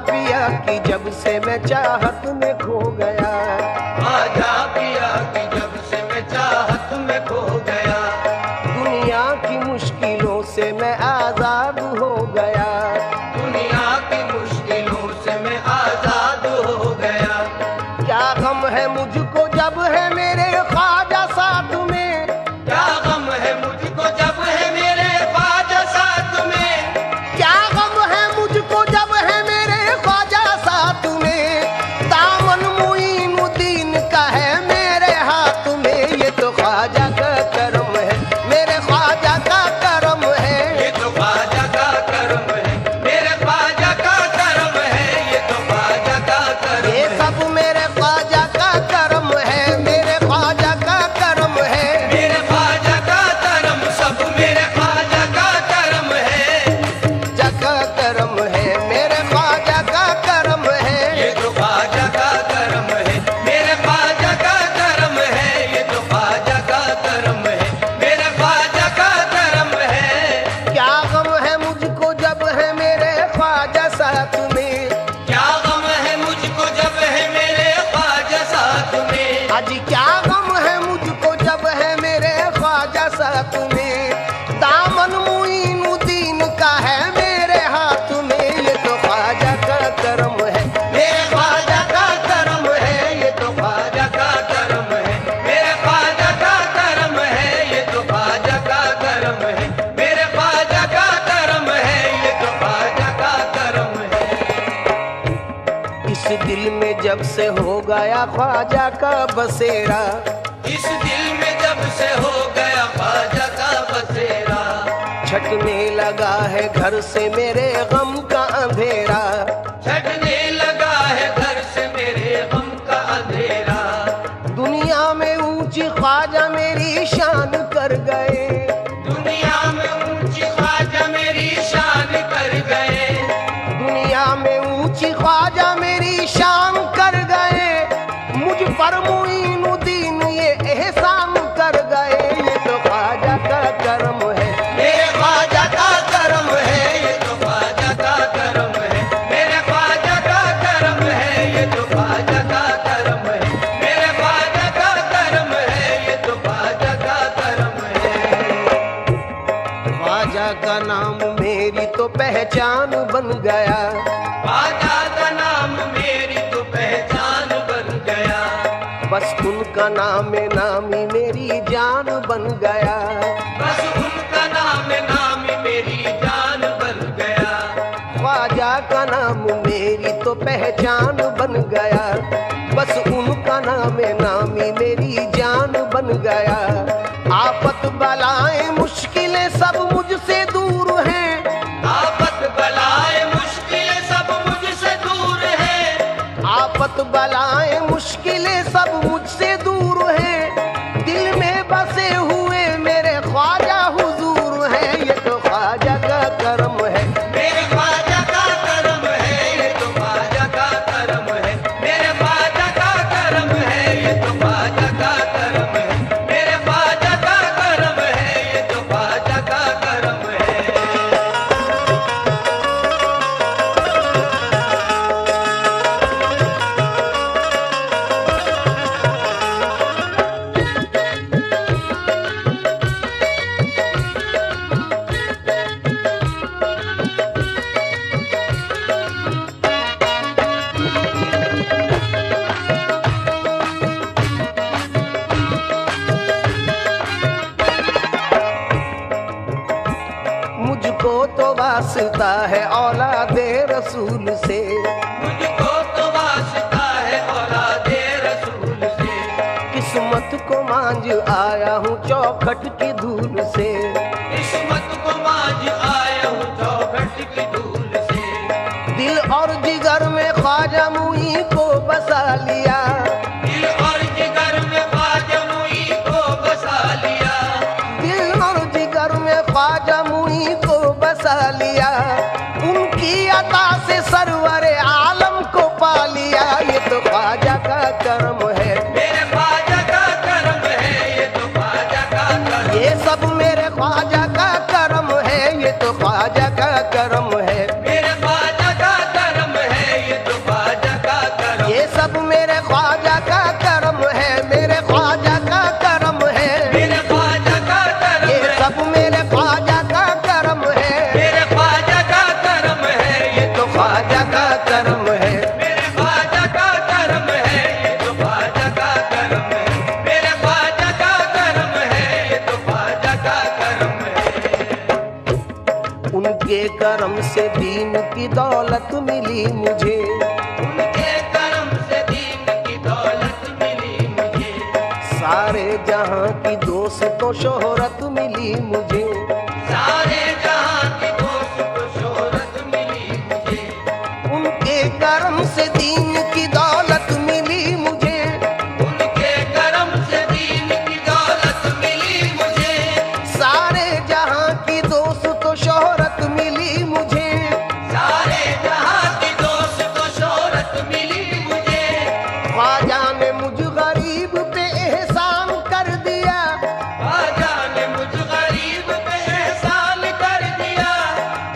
पिया की जब से मैं चाहत में खो गया, ख्वाजा पिया की जब से मैं चाहत में खो गया, दुनिया की मुश्किलों से मैं आजाद हो गया, दुनिया की मुश्किलों से मैं आजाद हो गया। क्या गम है मुझको जब है मेरे ख्वाजा साथ में, क्या गम है मुझको जब है मेरे ख्वाजा साथ में, क्या गम है मुझको जब है मेरे ख्वाजा साथ में, दामन मुईनुद्दीन का है मेरे हाथ में, ये तो ख्वाजा का करम है, मेरे ख्वाजा का करम है, ये तो ख्वाजा का करम है, मेरे ख्वाजा का करम है, ये तो ख्वाजा का करम ये है, सब मेरे ख्वाजा का करम है, मेरे ख्वाजा का करम है, मेरे ख्वाजा का करम, सब मेरे ख्वाजा का करम है, जका करम है, मेरे ख्वाजा का करम है, ये तो ख्वाजा का करम है, मेरे ख्वाजा का करम है, ये तो ख्वाजा का करम है, मेरे ख्वाजा का करम है। क्या गम है मुझको जब है मेरे ख्वाजा साथ में, क्या गम है मुझको जब है मेरे ख्वाजा साथ में, आज क्या गम है मुझको जब है मेरे ख्वाजा साथ में, दामन मुईनुद्दीन का है मेरे हाथ में, ये तो ख्वाजा का करम है, मेरे ख्वाजा का करम है, ये तो ख्वाजा का करम है, मेरे ख्वाजा का करम है, ये तो ख्वाजा का करम है, मेरे ख्वाजा का करम है, ये तो ख्वाजा का करम है। इस दिल में जब से हो गया ख्वाजा का बसेरा, इस दिल में जब से हो गया ख्वाजा का बसेरा, छटने लगा है घर से मेरे गम का अंधेरा, छटने लगा है घर से मेरे गम का अंधेरा, दुनिया में ऊंची ख्वाजा मेरी शान कर गए, दुनिया में ऊंची ख्वाजा मेरी शान कर गए, दुनिया में ऊंची ख्वाजा मेरी शान कर गए, मुझ पर मुईनुद्दीन ये एहसान कर गए, ये तो ख्वाजा का करम है, मेरे ख्वाजा का करम है, ये तो ख्वाजा का करम है, मेरे ख्वाजा का करम है, ये तो ख्वाजा का करम है, मेरे ख्वाजा का करम है, ये तो ख्वाजा का करम है। ख्वाजा का नाम मेरी तो पहचान बन गया, ख्वाजा का नाम मेरी तो पहचान बन गया, बस उनका नाम नामी मेरी जान बन गया, बस उनका नाम नामी मेरी जान बन गया, ख्वाजा का नाम मेरी तो पहचान बन गया, बस उनका नाम नामी मेरी जान बन गया, आफत बलाएं मुश्किलें सब मुझसे दूर हैं, आफत बलाए मुश्किलें सब मुझसे दूर है, आफत बलाएं मुश्किलें सब मुझसे दूर हैं, दिल में बसे हुए मेरे ख्वाजा हुजूर हैं, ये तो ख्वाजा का करम है, मेरे ख्वाजा का करम है, ये तो ख्वाजा का करम है, मेरे ख्वाजा का करम है, ये तो ख्वाजा का करम है, मेरे ख्वाजा का करम है, ये तो ख्वाजा का करम है। मुझको तो वास्ता है औलादे रसूल से, मुझको तो वास्ता है औलादे रसूल से, किस्मत को मांझ आया हूँ चौखट की धूल से, किस्मत को मांझ आया हूँ चौखट की धूल से, दिल और जिगर में ख्वाजा मुई को बसा लिया, दिल और जिगर में ख्वाजा मुई को बसा लिया, दिल और जिगर में ख्वाजा मुई को बसा लिया, उनकी अता से सरवर आलम को पा लिया, ये तो ख्वाजा का करम है, मेरे ख्वाजा का करम है, ये तो ख्वाजा का करम, ये सब मेरे ख्वाजा का करम है, ये तो ख्वाजा का करम है, मेरे ख्वाजा का करम है, करम से दीन की दौलत मिली मुझे। उनके करम से दीन की दौलत मिली मुझे। सारे जहां की दोस्तों शोहरत मिली मुझे। सारे जहां की दोस्तों शोहरत मिली मुझे। उनके करम से दीन की दौलत मिली मुझे। उनके करम से दीन की दौलत मिली मुझे। सारे जहां की दोस्तों शोहरत मिली मुझे। सारे जहां की दोस्तों शोहरत मिली मुझे। ख्वाजा ने मुझ गरीब पे एहसान कर दिया। ख्वाजा ने मुझ गरीब पे एहसान कर दिया।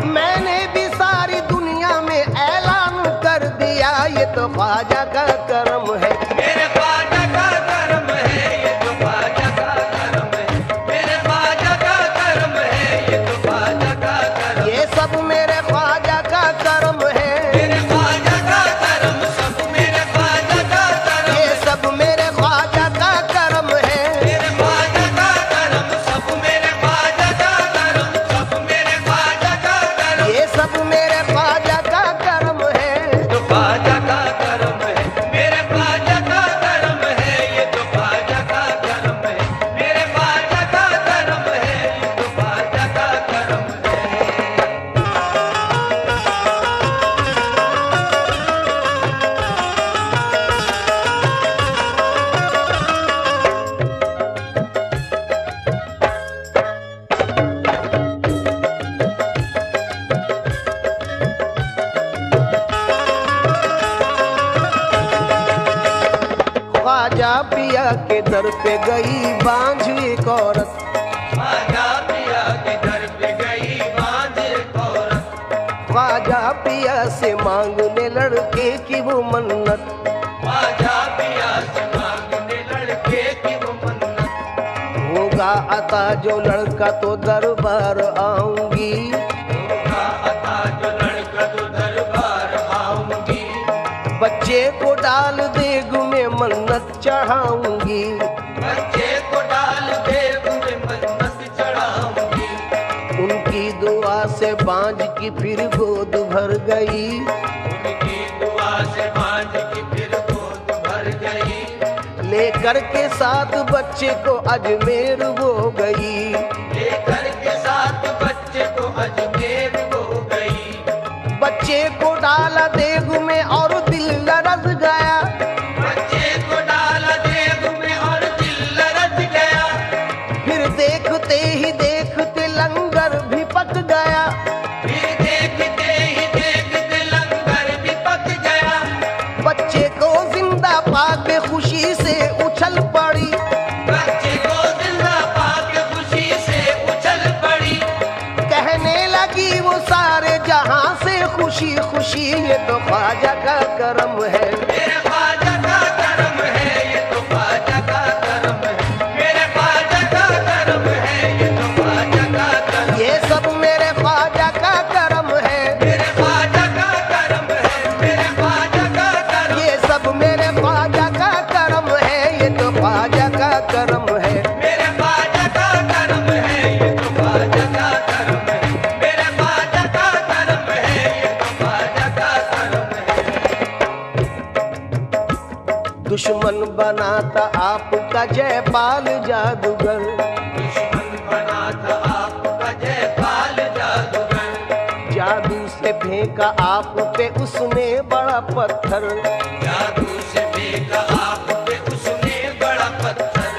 मैंने भी सारी दुनिया में ऐलान कर दिया, ये तो ख्वाजा का करम है। मेरे ख्वाजा का करम है, ये तो ख्वाजा का करम है। मेरे ख्वाजा का करम है, ये तो ख्वाजा का करम। ये सब मेरे ख्वाजा का करम है। मेरे ख्वाजा का करम, सब मेरे ख्वाजा का करम। ये सब मेरे ख्वाजा का करम है। मेरे ख्वाजा का करम, सब मेरे ख्वाजा का करम। सब मेरे ख्वाजा का करम। ये सब मेरे ख्वाजा का करम है। तो ख्वाजा का करम है, मेरे ख्वाजा का करम है। ये तो ख्वाजा का करम है, मेरे ख्वाजा का करम है। ये तो ख्वाजा का करम है। ख्वाजा पिया के दर पे गई बांझ एक औरत। ख्वाजा पिया के दर पे गई बांझ एक औरत। ख्वाजा पिया से मांगने लड़के की वो मन्नत। ख्वाजा पिया से मांगने लड़के की वो मन्नत। होगा अता जो लड़का तो दरबार आऊंगी। होगा अता जो लड़का तो दरबार आऊंगी। बच्चे को डाल देग में मन्नत चढ़ाऊंगी। बच्चे को डाल देग में मन्नत चढ़ाऊंगी। उनकी दुआ से बांझ की फिर गोद भर गई। उनकी दुआ से बांझ की फिर गोद भर गई। लेकर के साथ बच्चे को अजमेर वो गई। लेकर के साथ बच्चे को अजमेर हो गई। बच्चे को डाला देग में और दिल लरज गया। बच्चे को डाला देग में और दिल लरज गया। फिर देखते ही देखते लंगर भी पक गया। फिर देखते ही देखते लंगर भी पक गया। बच्चे को जिंदा पाके खुशी से उछल पड़ी। बच्चे को जिंदा पाके खुशी से उछल पड़ी। कहने लगी वो सारे जहां से खुशी खुशी, ये तो ख्वाजा का करम है। मेरे ख्वाजा का करम है, ये तो ख्वाजा का करम है। मेरे ख्वाजा का करम है, ये तो ख्वाजा का करम। ये सब मेरे ख्वाजा का करम है। मेरे ख्वाजा का करम है, मेरे ख्वाजा का करम। ये सब मेरे ख्वाजा का करम है। ये तो ख्वाजा का करम है। मेरे ख्वाजा का करम है, ये तो ख्वाजा का करम है। मेरे ख्वाजा का करम है, ये तो ख्वाजा का करम है। दुश्मन बनाता आपका जयपाल जादूगर। दुश्मन बना था आपका जयपाल जादूगर। जादू से फेंका आप पे उसने बड़ा पत्थर। जादू से फेंका आप पे उसने बड़ा पत्थर।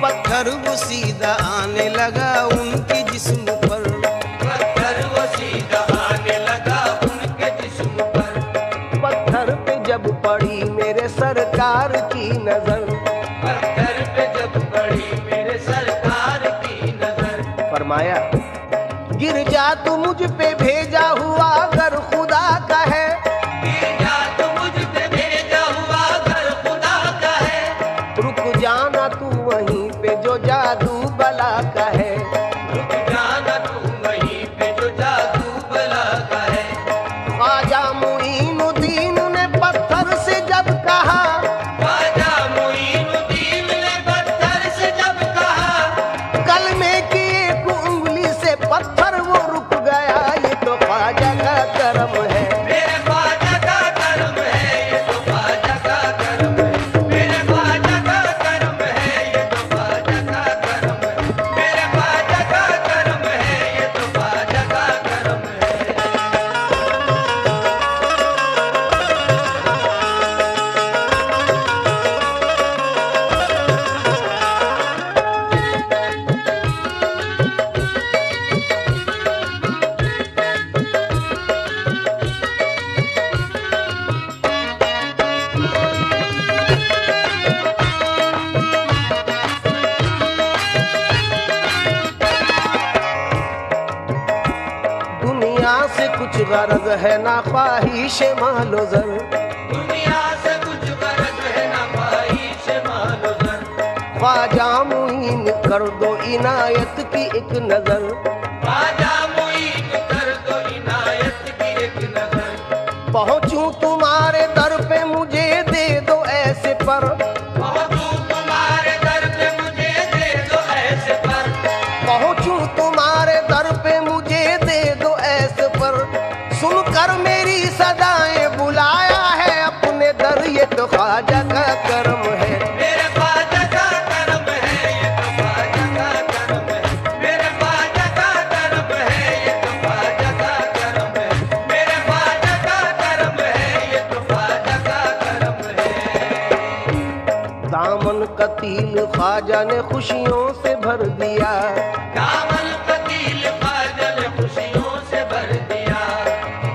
पत्थर वो सीधा आने लगा उनके जिस्म पर। पत्थर वो सीधा आने लगा उनके जिस्म पर। पत्थर पे जब पड़ी मेरे सरकार की नजर। पत्थर पे जब पड़ी मेरे सरकार की नजर। फरमाया गिर जा तू मुझ पे भेजा हुआ अगर खुदा का है। भेजा तो मुझ पे भेजा हुआ घर खुदा का है। रुक जाना तू वहीं पे जो जादू बला का है। रुक जाना तू वहीं पे जो जादू बला का है। ख्वाजा मुईनुद्दीन ने पत्थर से जब कहा। ख्वाजा मुईनुद्दीन ने पत्थर से जब कहा। कलमे की एक उंगली से पत्थर वो रुक गया। ये तो दुनिया से कुछ गरज है ना ख्वाहिश मालो जर, दुनिया से कुछ गरज है ना ख्वाहिश मालो जर, ख्वाजा मुईन कर दो इनायत की एक नजर, ख्वाजा मुईन कर दो इनायत की एक नजर, पहुंचूं तुम्हारे दर पे मुझे दे दो ऐसे पर, पहुंचूं तुम्हारे दर पे मुझे दे दो ऐसे पर, पहुंचूं तुम्हारे दर पे मुझे दे दो ऐसे पर, सुनकर मेरी सदाएं बुलाया है अपने दर, ये तो ख्वाजा का करम है, मेरे ख्वाजा का करम है, ये तो ख्वाजा का करम है, मेरे ख्वाजा का करम है, ये तो ख्वाजा का करम है, मेरे ख्वाजा का करम है, ये तो ख्वाजा का करम है। दामन कतील ख्वाजा ने खुशियों से भर दिया, दामन कतील ख्वाजा ने खुशियों से भर दिया,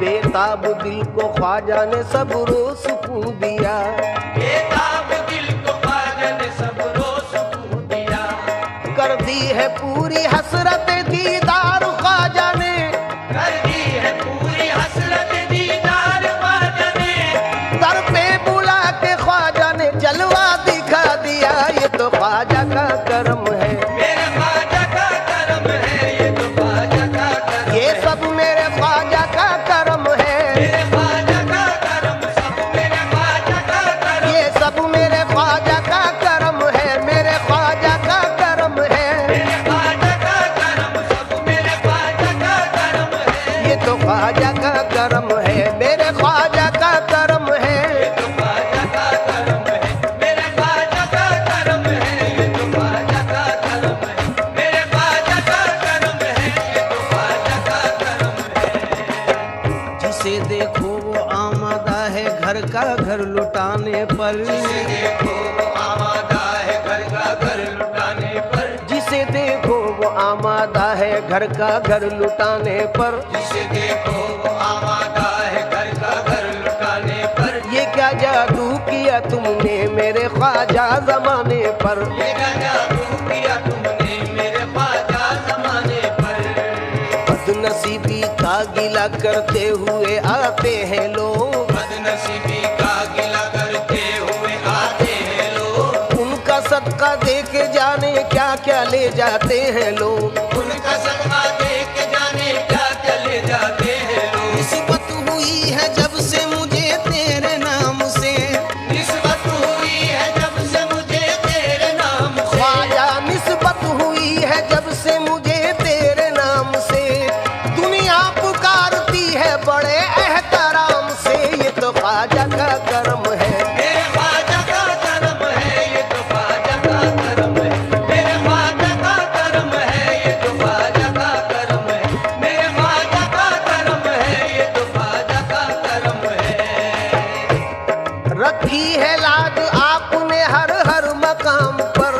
बेताब दिल को ख्वाजा ने सब्रो सुकून दिया, बेताब दिल को ख्वाजा ने सब्रो सुकून दिया, कर दी है पूरी हसरत दीदार ख्वाजा ने, कर दी है पूरी हसरत दीदार ख्वाजा ने, दर पे बुला के ख्वाजा ने जलवा दिखा दिया, ये तो ख्वाजा का करम है, मेरे ख्वाजा का करम है, ये तो ख्वाजा का करम ये है, सब मेरे ख्वाजा का करम है, मेरे ख्वाजा का करम सब मेरे ख्वाजा का करम, ये सब मेरे ख्वाजा का करम है, मेरे ख्वाजा का करम है, मेरे ख्वाजा का करम सब मेरे ख्वाजा का करम है, ये तो ख्वाजा का करम है, मेरे ख्वाजा का करम है, ये तो ख्वाजा का करम है, मेरे ख्वाजा का करम है, ये तो ख्वाजा का करम है, मेरे ख्वाजा का करम है, ये तो ख्वाजा का करम है। जिसे देखो वो आमादा है घर का घर लुटाने पर, जिसे देखो वो आमादा है घर का घर लुटाने पर, जिसे देखो वो आमादा है घर का घर लुटाने पर, जिसे देखो वो आमादा है घर का घर लुटाने पर, ये क्या जादू किया तुमने मेरे ख्वाजा जमाने पर, ये क्या जादू किया तुमने मेरे ख्वाजा ज़माने पर, बदनसीबी का गिला करते हुए आते हैं लोग, बदनसीबी का गिला करते हुए आते हैं लोग, उनका सदका दे के जाने क्या क्या ले जाते हैं लोग, उनका सदका दे के जाने क्या क्या ले जाते हैं लोग, निस्बत हुई है जब से मुझे तेरे नाम से, निस्बत हुई है जब से मुझे तेरे नाम से, ख्वाजा निस्बत हुई है जब से मुझे तेरे नाम से, दुनिया पुकारती है बड़े एहतराम से, ये तो ख्वाजा का करम है, मेरे ख्वाजा का करम है, ये तो ख्वाजा का करम है, मेरे ख्वाजा का करम है, ये तो ख्वाजा का करम है, मेरे ख्वाजा का करम है, ये तो ख्वाजा का करम है। रखी है लाज आपने हर हर मकाम पर,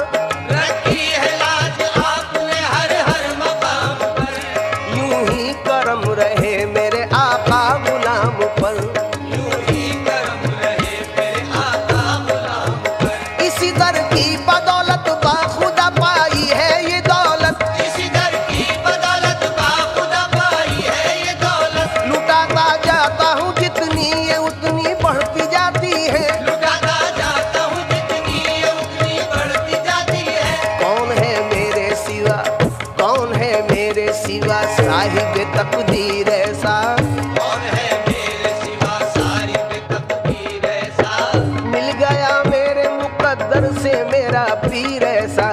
रखी है लाज आपने हर हर मकाम पर, यूं ही करम रहे मेरे आका गुलाम पर, यूं ही करम रहे मेरे आका गुलाम पर, इसी दर की बदौलत बाखुदा पाई है ये दौलत, इसी दर की बदौलत बाखुदा पाई है ये दौलत, लुटाता जाता हूँ जितनी ये उतनी बढ़ती जाती है, लुटाता जाता हूँ जितनी ये उतनी बढ़ती जाती है, कौन है मेरे सिवा, कौन है मेरे सिवा साहिब तकदीर ऐसा, कौन है मेरे सिवा सारी बेतकदीर ऐसा, मिल गया मेरे मुकद्दर से मेरा पीर ऐसा,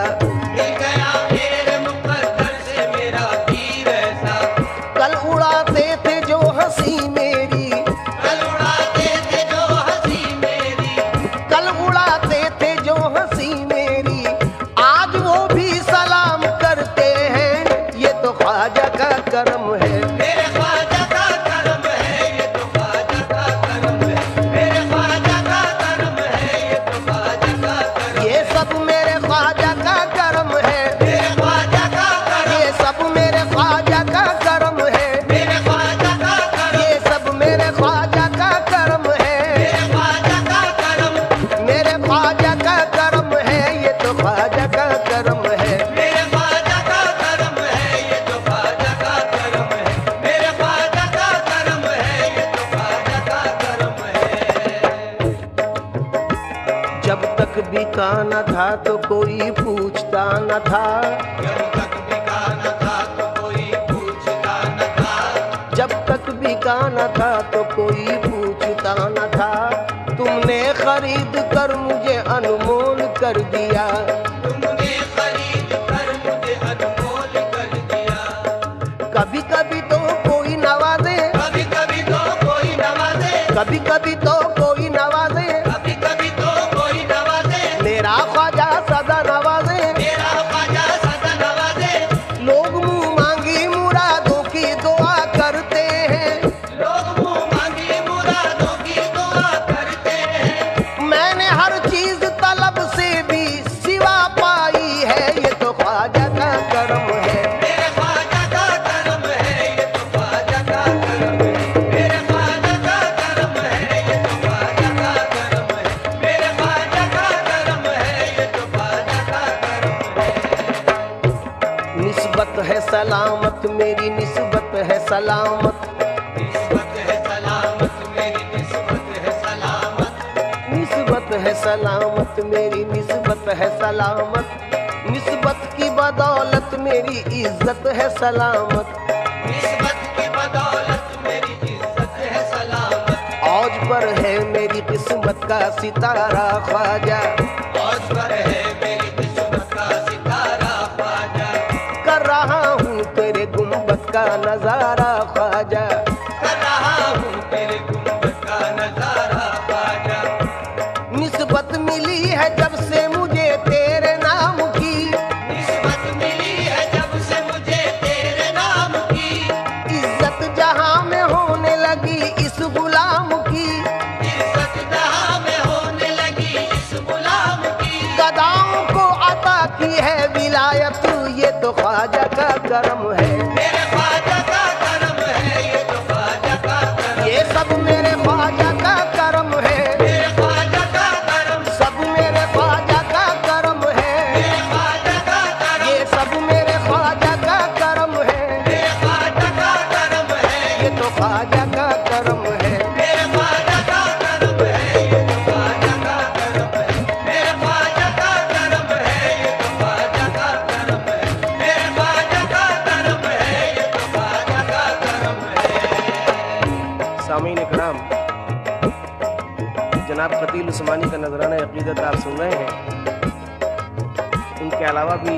मिल गया मेरे मुकद्दर से मेरा पीर ऐसा, कल उड़ाते थे जो हंसी मेरी, कल उड़ाते थे जो हंसी मेरी, कल उड़ाते थे जो हंसी मेरी, आज वो भी सलाम करते हैं, ये तो ख्वाजा का करम है, मेरे ख्वाजा का करम है, ये तो ख्वाजा का करम है, मेरे ख्वाजा का करम है, ये तो ख्वाजा का करम है, ये सब मेरे ख्वाजा का बिका न था तो कोई पूछता न था, जब तक बिका न था तो कोई पूछता न था, जब तक बिका न था तो कोई पूछता न था। तुमने खरीद कर मुझे अनमोल कर दिया, तुमने खरीद कर मुझे अनमोल कर दिया। कभी कभी तो कोई नवाजे, कभी कभी तो कोई नवाजे, कभी कभी तो कोई नवाजे, कभी कभी तो कोई नवाजे, मेरा ख्वाजा सदा नवाजे। मेरा ख्वाजा सदा नवाजे। लोग मुंह मांगी मुरादों की दुआ करते हैं, लोग मुंह मांगी मुरादों की दुआ करते हैं। मैंने हर चीज तलब से भी सिवा पाई है, ये तो ख्वाजा का करम है। मेरे ख्वाजा का करम है, ये तो ख्वाजा का करम है। मेरे ख्वाजा का करम है, ये तो ख्वाजा का करम है। मेरे ख्वाजा का करम है, ये तो ख्वाजा का करम है। निस्बत है सलामत मेरी, निस्बत है सलामत, निस्बत है सलामत मेरी, निस्बत है सलामत। निस्बत है सलामत मेरी, निस्बत है सलामत। निस्बत की बदौलत मेरी इज्जत है सलामत। निस्बत की बदौलत मेरी इज्जत है सलामत। औज पर है मेरी किस्मत का सितारा ख्वाजा, औज पर है मेरी किस्मत का सितारा ख्वाजा। कर रहा हूँ तेरे गुंबद का नजारा ख्वाजा। कर रहा हूँ तेरे गुंबद का नजारा ख्वाजा। निस्बत मिली है जब से मुझे तेरे नाम की, निस्बत मिली है जब से मुझे तेरे नाम की। इज्जत जहां में होने लगी इस गुलाम की। इज्जत जहां में होने लगी इस गुलाम की। गदाओं को अता की है विलायत, ये तो ख्वाजा का करम है। मेरे ख्वाजा का करम है, ये तो ख्वाजा का करम। ये सब मेरे ख्वाजा का करम है, मेरे ख्वाजा का करम। सब मेरे ख्वाजा का करम है। मेरे ख्वाजा का करम। ये सब मेरे ख्वाजा का करम है, मेरे ख्वाजा का करम है। ये तो ख्वाजा का करम है। मेरे ख्वाजा का करम है, ये तो ख्वाजा का करम है। मेरे ख्वाजा का करम है, ये तो ख्वाजा का करम है। मेरे ख्वाजा का करम है, ये तो ख्वाजा का करम है। सामीन इकराम, जनाब कतील उस्मानी का नजराना अकीदत आप सुन रहे हैं। उनके अलावा भी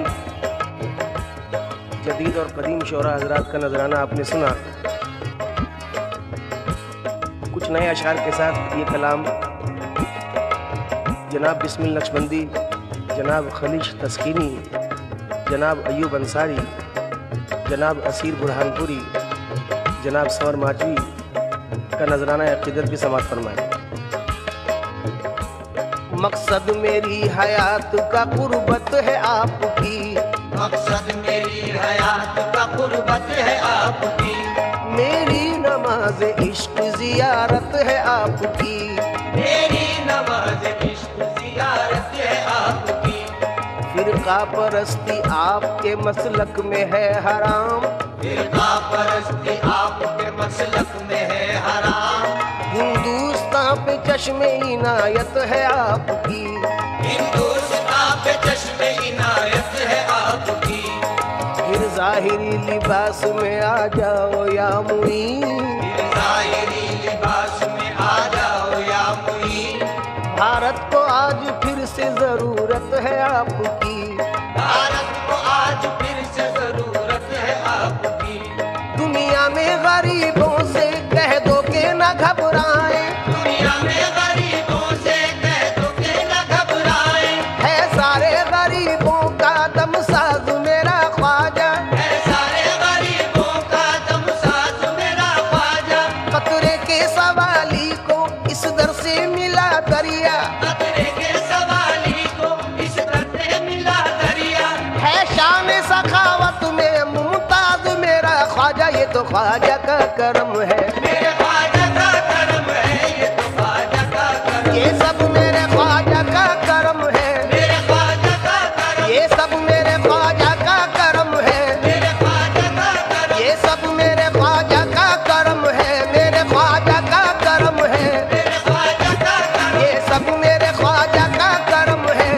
जदीद और कदीम शोरा हजरात का नजराना आपने सुना। कुछ नए अशार के साथ ये कलाम जनाब बिस्मिल नक्शबंदी, जनाब खलीश तस्कीनी, जनाब अयूब अंसारी, जनाब असीर बुरहानपुरी, जनाब सवर माजवी का नजराना अकीदत भी समात फरमाए। मकसद मेरी हयात का कुर्बत है आपकी, मकसद मेरी हयात का कुर्बत है आपकी। मेरी नमाज इश्क जियारत है आपकी। मेरी नमाज इश्क जियारत है आपकी। फिरका परस्ती आपके मसलक में है हराम, फिरका परस्ती आपके मसलक में है हराम। हिंदुस्तान पे चश्मे इनायत है आपकी। हिंदुस्तान पे चश्मे इनायत है आपकी। फिर जाहिरी लिबास में आ जाओ या मुईन, फिर ज़ाहिरी लिबास में आ जाओ या मुईन। भारत को आज फिर से जरूरत है आपकी। भारत को आज फिर से जरूरत है आपकी। दुनिया में गरीबों से कह दो के न घबराएं, दुनिया में गरीबों से कह दो के न घबराएं। है सारे गरीबों का दम साज मेरा ख्वाजा। है सारे गरीबों का दम साज मेरा ख्वाजा। कतरे के सवाली को इस दर से मिला दरिया, खतरे के सवाली को इस दर से मिला दरिया। है शान सखावत में मुमताज मेरा ख्वाजा। ये तो ख्वाजा का करम है, मेरे ख्वाजा का करम है, ये तो ख्वाजा का करम। ये सब मेरे ख्वाजा का करम है। मेरे ख्वाजा का करम। ये सब मेरे ख्वाजा का करम है। मेरे ख्वाजा का करम। ये सब मेरे ख्वाजा का करम है। मेरे ख्वाजा का करम है। मेरे ख्वाजा का करम। ये सब मेरे ख्वाजा का करम है।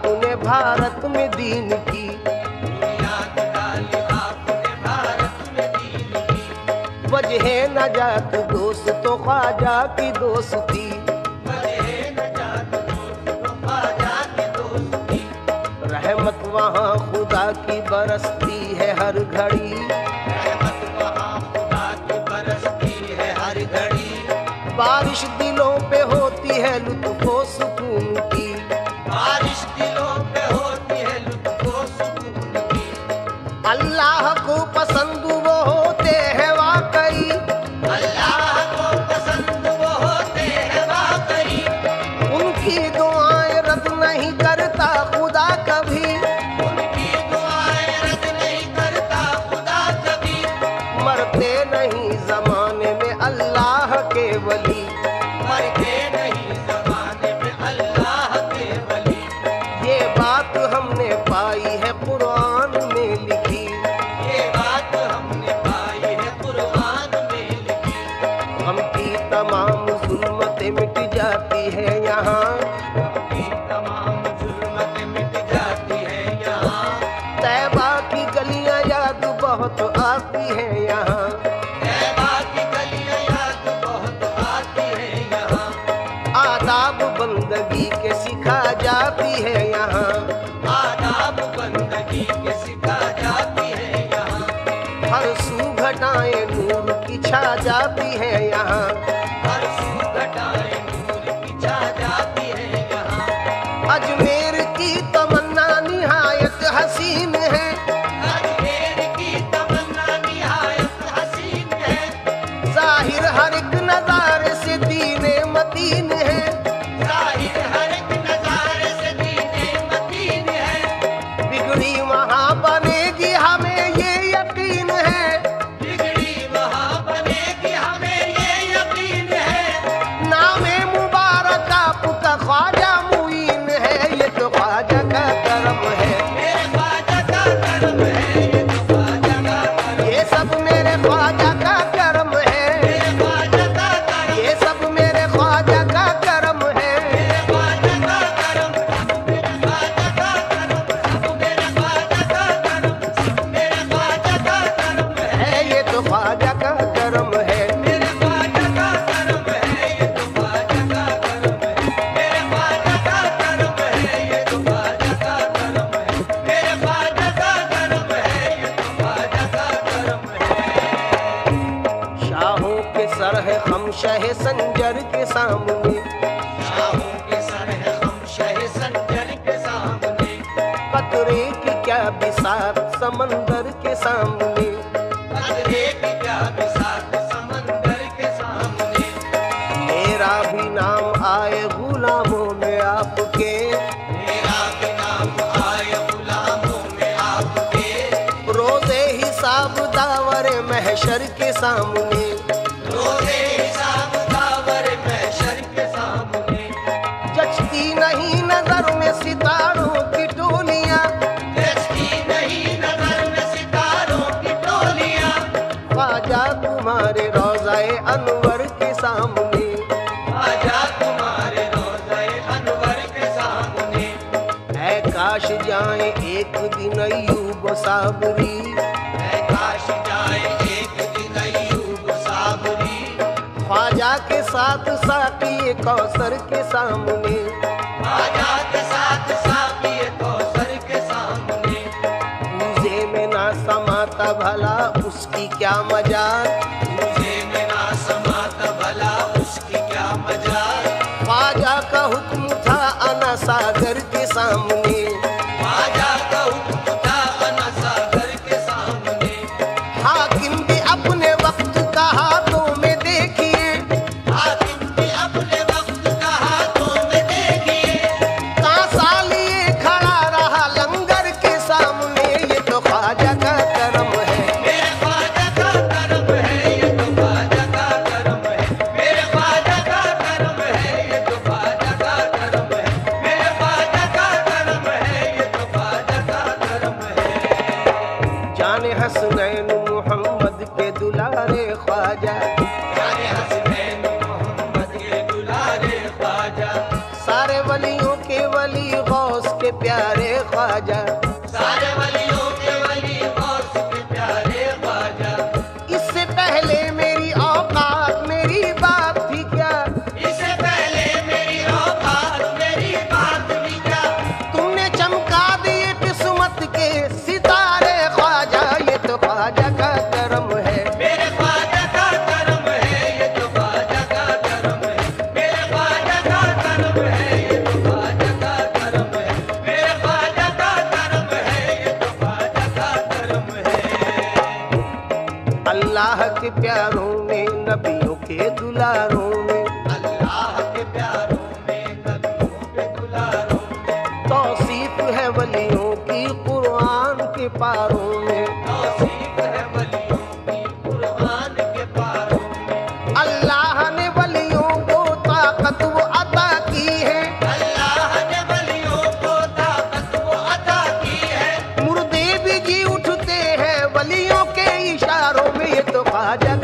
आपने भारत में दीन की। बुनियाद डाली आपने भारत में दीन की। वजह नजात दोस्तों ख्वाजा की दोस्ती। वजह नजात दोस्तों ख्वाजा की दोस्ती। रहमत वहाँ खुदा की बरसती है हर घड़ी। रहमत वहाँ खुदा की बरसती है हर घड़ी। बारिश दिलों पे होती है लुत्फ़ो सुकून की। बारिश दिलों पे होती है लुत्फ़ो सुकून की। अल्लाह को पसंद वो होते हैं वाकई। अल्लाह को पसंद वो होते हैं वाकई। उनकी दुआएं रद्द नहीं करता खुदा कभी। उनकी दुआएं रद्द नहीं करता खुदा कभी। मरते नहीं जमाने में अल्लाह के वली। मरते नहीं ज़माने में अल्लाह के वली। ये बात हमने पाई है कुरान में लिखी। ये बात हमने पाई है कुरान में लिखी। हम की तमाम जुल्मतें मिट जाती है यहाँ। की तमाम जुल्मतें मिट जाती है यहाँ। तैबा की गलियां याद बहुत आती है यहाँ। तैबा की गलियां याद बहुत आती है यहाँ। आदाब बंदगी के सिखा जाती है यहाँ। आदाब बंदगी के सिखा जाती है यहाँ। हर सू घटाएं नूर की छा जाती है यहाँ। हर सू घटाएं नूर की छा जाती है यहाँ। अजमेर की तमन्ना निहायत हसीन है। अजमेर की तमन्ना निहायत हसीन है। जाहिर हर एक नजारे से दीने मतीन है। जाहिर हर एक नजारे से दीने मतीन है। बिगड़ी वहाँ बनेगी हमें ये यकीन है। बिगड़ी वहाँ बनेगी हमें ये यकीन है। नामे मुबारक आपका ख्वाजा मुईन है। ये तो ख्वाजा का करम है। मेरे ख्वाजा का करम है। ये तो ख्वाजा का करम। ये सब मेरे ख्वाजा का करम है। मेरे ख्वाजा का करम। ये सब मेरे ख्वाजा का करम है। मेरे ख्वाजा का करम। मेरे ख्वाजा का करम। सब मेरे ख्वाजा का करम। सब मेरे ख्वाजा का करम है। ये तो ख्वाजा का करम है। मेरे ख्वाजा का करम है। ये तो ख्वाजा का करम है। मेरे ख्वाजा का करम है। ये तो ख्वाजा का करम है। मेरे ख्वाजा का करम है। ये तो ख्वाजा का करम है। शाहों के सर है हम शह संजर के सामने। शाहों के सर है हम शह संजर के सामने। कतरे की क्या बिसात समंदर के सामने। कतरे की क्या बिसात समंदर के सामने। मेरा भी नाम आए गुलामों में आपके। मेरा भी नाम आए गुलामों में आपके। रोज़े हिसाब दावर महशर के सामने। रोज़े हिसाब दावर महशर के सामने। जचती नहीं नजर में सितारों की टोलियां। जचती नहीं नजर में सितारों की टोलियां। ख्वाजा तुम्हारे रोज़ाए अनवर के सामने। आजा तुम्हारे रोज़ाए अनवर के सामने। ऐ काश जाए एक दिन अय्यूब साबरी। ऐ काश जाए एक दिन अय्यूब साबरी। ख्वाजा के साथ साक़ी कौसर के सामने। आजा के साथ साक़ी कौसर के सामने। पूजे में ना समाता भला उसकी क्या मजाल। तुझे में ना समाता भला उसकी क्या मजाल। ख्वाजा का हुक्म था अना सागर के सामने। आजा का हुक्म था अना सागर के सामने। हाकिम भी अपने वक्त का हाथों में देखिए। हाकिम भी अपने वक्त का हाथों में देखिए। कांसा लिए खड़ा रहा लंगर के सामने। ये तो ख्वाजा का करम है। मेरे ख्वाजा का करम है। ये तो ख्वाजा का करम है। मेरे ख्वाजा का करम है। ये तो ख्वाजा का करम है। मेरे ख्वाजा का करम है। ये तो ख्वाजा का करम है। जाने हसनैन मोहम्मद के दुलारे ख्वाजा। जाने हसनैन मोहम्मद के दुलारे ख्वाजा। सारे वलियों के वली गौस के प्यारे प्यारे ख्वाजा। सारे वलियों के वली गौस के प्यारे ख्वाजा। इससे पहले मेरी औकात मेरी बात थी क्या, इससे पहले मेरी औकात मेरी बात भी क्या। तुमने चमका दिए किस्मत के सितारे ख्वाजा, ये तो ख्वाजा का करम है। मेरे ख्वाजा का करम है, ये तो ख्वाजा का करम है। मेरे ख्वाजा का करम है, ये तो ख्वाजा का करम है। मेरे ख्वाजा का करम है, ये तो ख्वाजा का करम है। अल्लाह के प्यारों में नबियों के दुलारों में, अल्लाह के प्यारों में नबियों के दुलारों में तौसीफ है वलियों की कुरान के पारों में। तौसीफ है वलियों की कुरान के पारों में। अल्लाह ने वलियों को ताकत वो अता की है, अल्लाह ने वलियों को ताकत वो अता की है। मुर्दे भी जी उठते हैं वलियों के इशारों में, ये तो ख्वाजा